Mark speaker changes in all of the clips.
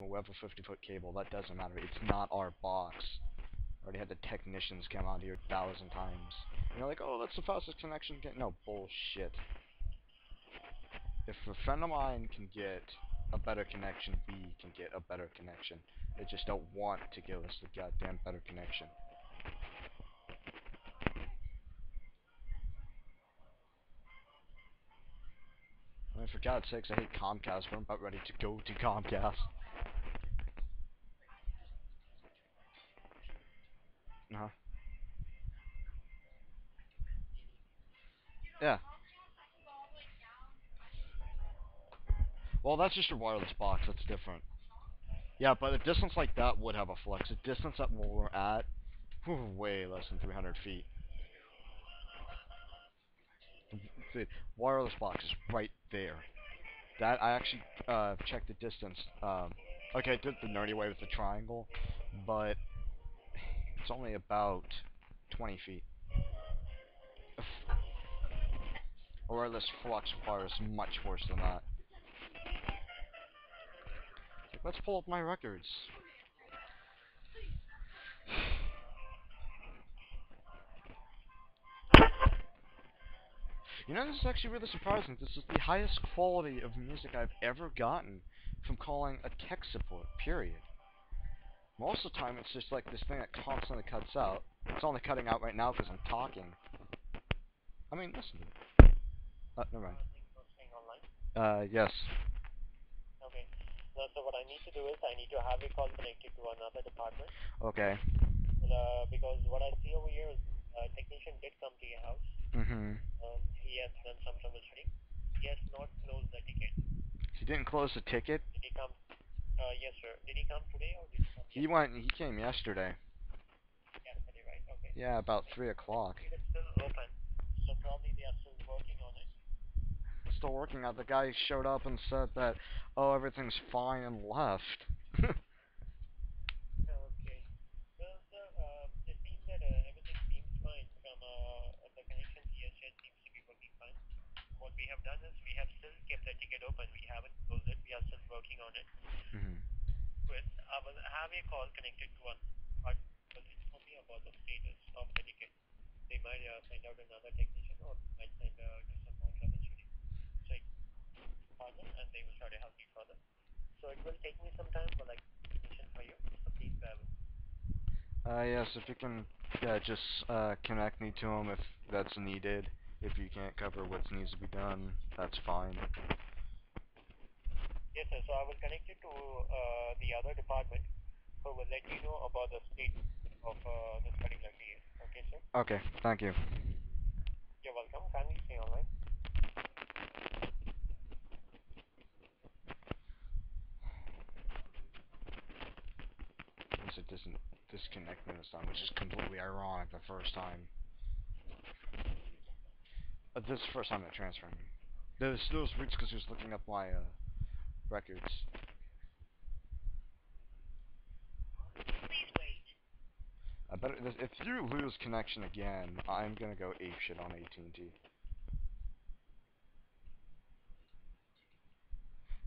Speaker 1: we have a 50-foot cable. That doesn't matter. It's not our box. Already had the technicians come out here 1,000 times. And they're like, oh, that's the fastest connection. No, bullshit. If a friend of mine can get a better connection, we can get a better connection. They just don't want to give us the goddamn better connection. I mean, for God's sakes, I hate Comcast, but I'm about ready to go to Comcast. Uh-huh. Yeah. Well, that's just a wireless box. That's different. Yeah, but a distance like that would have a flex. A distance at where we're at, way less than 300 feet. The wireless box is right there. That I actually checked the distance. Okay, I did the nerdy way with the triangle, but it's only about 20 feet. A wireless flux bar is much worse than that. Let's pull up my records. You know, this is actually really surprising. This is the highest quality of music I've ever gotten from calling a tech support, period. Most of the time, it's just like this thing that constantly cuts out. It's only cutting out right now because I'm talking. I mean, listen to it. Never mind. Yes.
Speaker 2: Okay. Now, so what I need to do is I need to have a call connected to another department.
Speaker 1: Okay.
Speaker 2: Because what I see over here is a technician did come to your house.
Speaker 1: Mm-hmm.
Speaker 2: He has done some troubleshooting. He has not closed the ticket.
Speaker 1: He didn't close the ticket?
Speaker 2: Did he come? Yes, sir. Did he come today or did he come yesterday?
Speaker 1: He came yesterday.
Speaker 2: Yesterday, right? Okay.
Speaker 1: Yeah, about 3 o'clock.
Speaker 2: It is still open, so probably they are still working on it.
Speaker 1: Still working out. The guy showed up and said that, oh, everything's fine and left.
Speaker 2: Okay. Well, sir, it seems that everything seems fine from the connection TSN seems to be working fine. What we have done is we have still kept the ticket open. We haven't closed it. We are still working on it.
Speaker 1: Mm-hmm.
Speaker 2: With I will have a call connected to one part will inform me about the status of the ticket. They might send out another technician or might send do some more troubleshooting. So partner and they will try to help you further. So it will take me some time for like technician for you. So please bear with me.
Speaker 1: Yes, if you can, yeah, just, connect me to him if that's needed. If you can't cover what needs to be done, that's fine.
Speaker 2: Yes, sir. So I will connect you to the other department who will let you know about the state of this particular case. Okay, sir?
Speaker 1: Okay, thank you.
Speaker 2: You're welcome. Kindly stay online.
Speaker 1: It doesn't disconnect me this time, which is completely ironic the first time. This is the first time it transferred me. Those weeks because he was looking up my, records. I better, if you lose connection again, I'm gonna go apeshit on AT&T.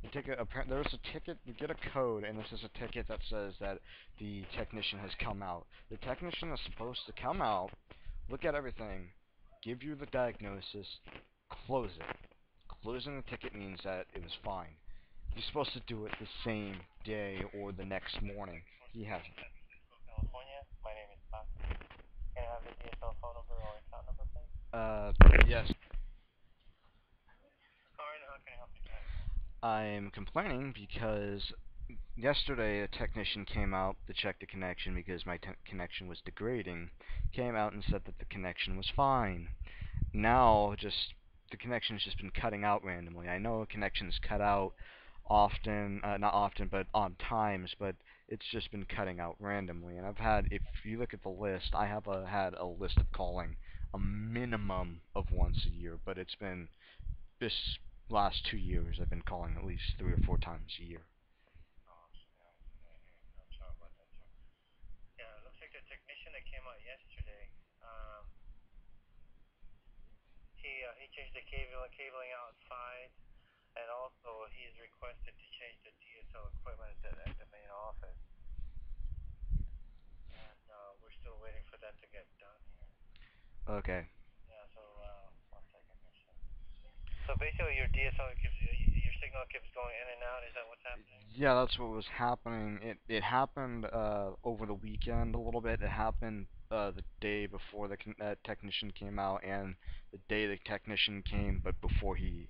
Speaker 1: You take there's a ticket, you get a code, and this is a ticket that says that the technician has come out. The technician is supposed to come out, look at everything, give you the diagnosis, close it. Closing the ticket means that it was fine. He's supposed to do it the same day or the next morning. He hasn't.
Speaker 2: California. My name is Matt. Can I have the DSL phone number or account number, please?
Speaker 1: Yes.
Speaker 2: Sorry, how can I help you today?
Speaker 1: I'm complaining because yesterday a technician came out to check the connection because my connection was degrading. Came out and said that the connection was fine. Now, just the connection's just been cutting out randomly. I know connections cut out often, not often, but on times, but it's just been cutting out randomly. And I've had, if you look at the list, I have had a list of calling a minimum of once a year, but it's been this last 2 years I've been calling at least 3 or 4 times a year.
Speaker 2: Oh, I'm sorry about that, sir. Yeah, it looks like the technician that came out yesterday, um, he changed the cabling outside, and also he's requested to change the DSL equipment at the
Speaker 1: Okay.
Speaker 2: Yeah. So 1 second here. So basically, your DSL keeps your signal keeps going in and out. Is that what's happening?
Speaker 1: Yeah, that's what was happening. It happened over the weekend a little bit. It happened the day before the technician came out, and the day the technician came, but before he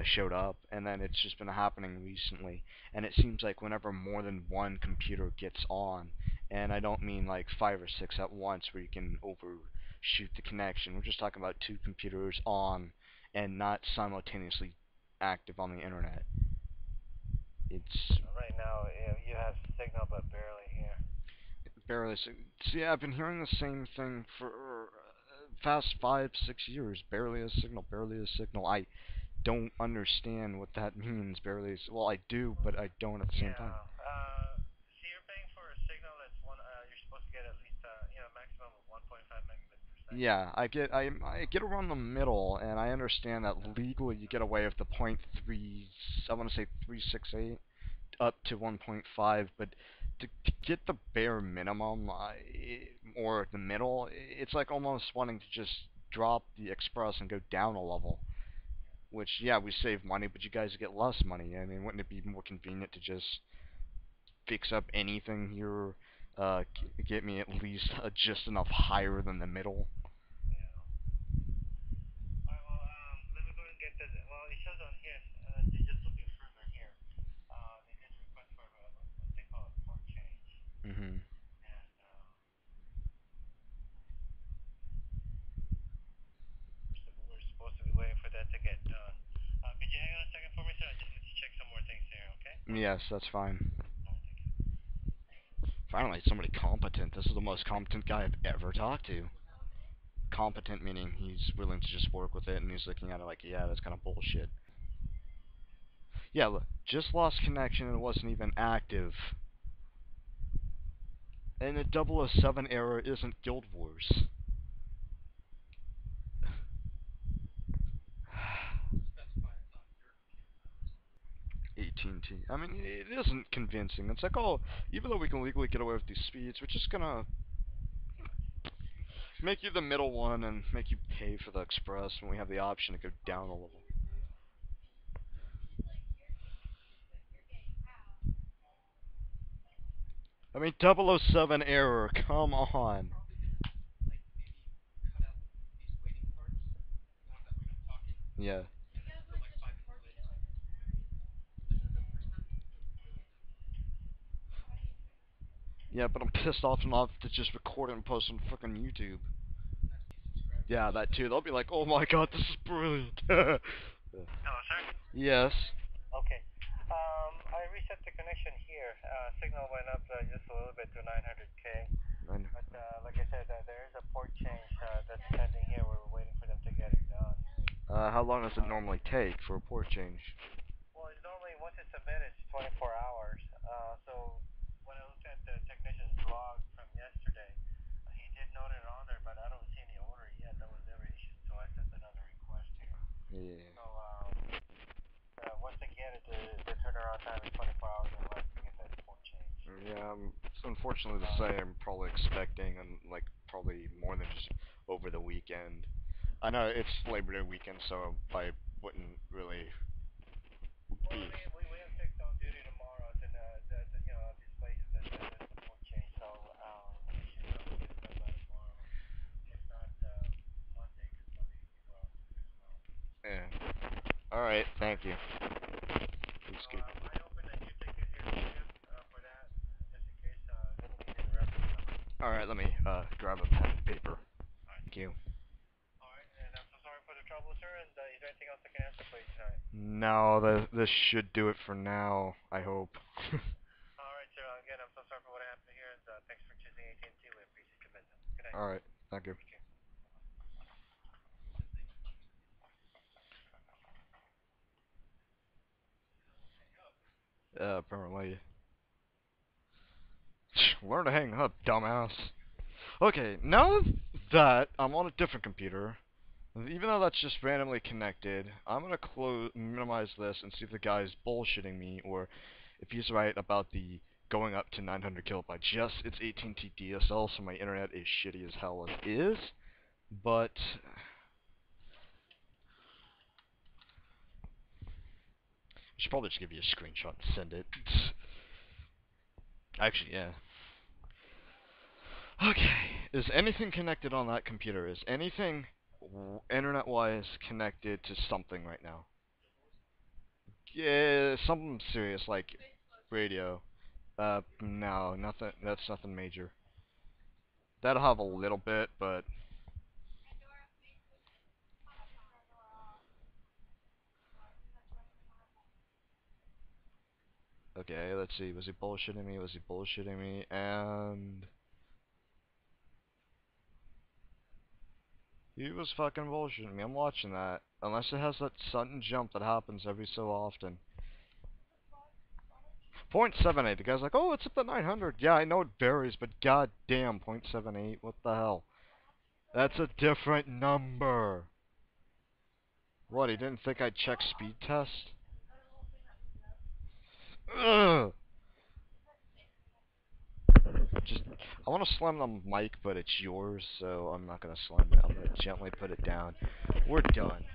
Speaker 1: showed up. And then it's just been happening recently. And it seems like whenever more than one computer gets on, and I don't mean like 5 or 6 at once, where you can overshoot the connection. We're just talking about two computers on and not simultaneously active on the internet. It's
Speaker 2: Right now, you have signal, but barely here.
Speaker 1: barely. See, I've been hearing the same thing for past 5, 6 years. Barely a signal. Barely a signal. I don't understand what that means. Barely. Well, I do, but I don't at the same time.
Speaker 2: Yeah. See, you're paying for a signal that's one. You're supposed to get at least maximum of 1.5 megabits per second.
Speaker 1: Yeah, I get around the middle, and I understand that legally you get away with the point three. I want to say 368 up to 1.5, but to get the bare minimum or the middle, it's like almost wanting to just drop the express and go down a level. Which, yeah, we save money, but you guys get less money. I mean, wouldn't it be more convenient to just fix up anything here? Get me at least just enough higher than the middle.
Speaker 2: Yeah. All right. Well, let me go and get this. Well, it shows on here. They're just looking further here. They did request for what they call a port change,
Speaker 1: Hmm.
Speaker 2: and we're supposed to be waiting for that to get done. Could you hang on a second for me, sir? I just need to check some more things here. Okay.
Speaker 1: Yes, that's fine.
Speaker 2: All right. Thank you.
Speaker 1: Finally, somebody competent. This is the most competent guy I've ever talked to. Competent meaning he's willing to just work with it, and he's looking at it like, yeah, that's kind of bullshit. Yeah, look, just lost connection and it wasn't even active. And a 007 error isn't Guild Wars. AT&T. I mean, it isn't convincing. It's like, oh, even though we can legally get away with these speeds, we're just gonna make you the middle one and make you pay for the express when we have the option to go down a level. I mean, 007 error, come on. Yeah. Yeah, but I'm pissed off enough to just record it and post it on fucking YouTube. Yeah, that too. They'll be like, oh my god, this is brilliant.
Speaker 2: Hello, sir.
Speaker 1: Yes.
Speaker 2: Okay. I reset the connection here. Signal went up just a little bit to 900K. But like I said, there is a port change that's pending here. We're waiting for them to get it done.
Speaker 1: How long does it normally take for a port change?
Speaker 2: Well, it's normally once it's submitted, it's 24 hours. So when I looked at the technician's log from yesterday, he did note it on there, but I don't see any order yet that was ever issued. So I sent another request here.
Speaker 1: Yeah.
Speaker 2: So once they get it, the turnaround time is 24 hours or less to get that port change.
Speaker 1: Yeah, it's unfortunately to say I'm probably expecting and like probably more than just over the weekend. I know it's Labor Day weekend, so I wouldn't really
Speaker 2: Well,
Speaker 1: be.
Speaker 2: we have techs on duty tomorrow at these places that there's a port change. So we should get it done by tomorrow. If not, Monday, because Monday you go out too as well.
Speaker 1: Yeah. All right. Thank you.
Speaker 2: So
Speaker 1: Please keep.
Speaker 2: I opened a new ticket here for you for that, just in case. Let me give you the reference number.
Speaker 1: All right. Let me grab a pen and paper.
Speaker 2: All right.
Speaker 1: Thank you.
Speaker 2: All right, and I'm so sorry for the trouble, sir. And is there anything else I can answer for you tonight?
Speaker 1: No, this should do it for now. I hope.
Speaker 2: All right, sir. Again, I'm so sorry for what happened here, and thanks for choosing AT&T. We appreciate your business. Good night.
Speaker 1: All right. Thank you.
Speaker 2: Take care.
Speaker 1: Apparently. Learn to hang up, dumbass. Okay, now that I'm on a different computer, even though that's just randomly connected, I'm gonna minimize this and see if the guy's bullshitting me or if he's right about the going up to 900 kilobytes. Yes, it's AT&T DSL, so my internet is shitty as hell as it is, But I should probably just give you a screenshot and send it. Actually, yeah. Okay. Is anything connected on that computer? Is anything internet-wise connected to something right now? Yeah, something serious like radio. No, nothing. That's nothing major. That'll have a little bit, but okay. Let's see. Was he bullshitting me? Was he bullshitting me? And he was fucking bullshitting me. I'm watching that. Unless it has that sudden jump that happens every so often. 0.78. The guy's like, oh, it's up to 900. Yeah, I know it varies, but goddamn, 0.78. What the hell? That's a different number. What? He didn't think I'd check speed test? Ugh. Just, I want to slam the mic, but it's yours, so I'm not gonna slam it. I'm gonna gently put it down. We're done.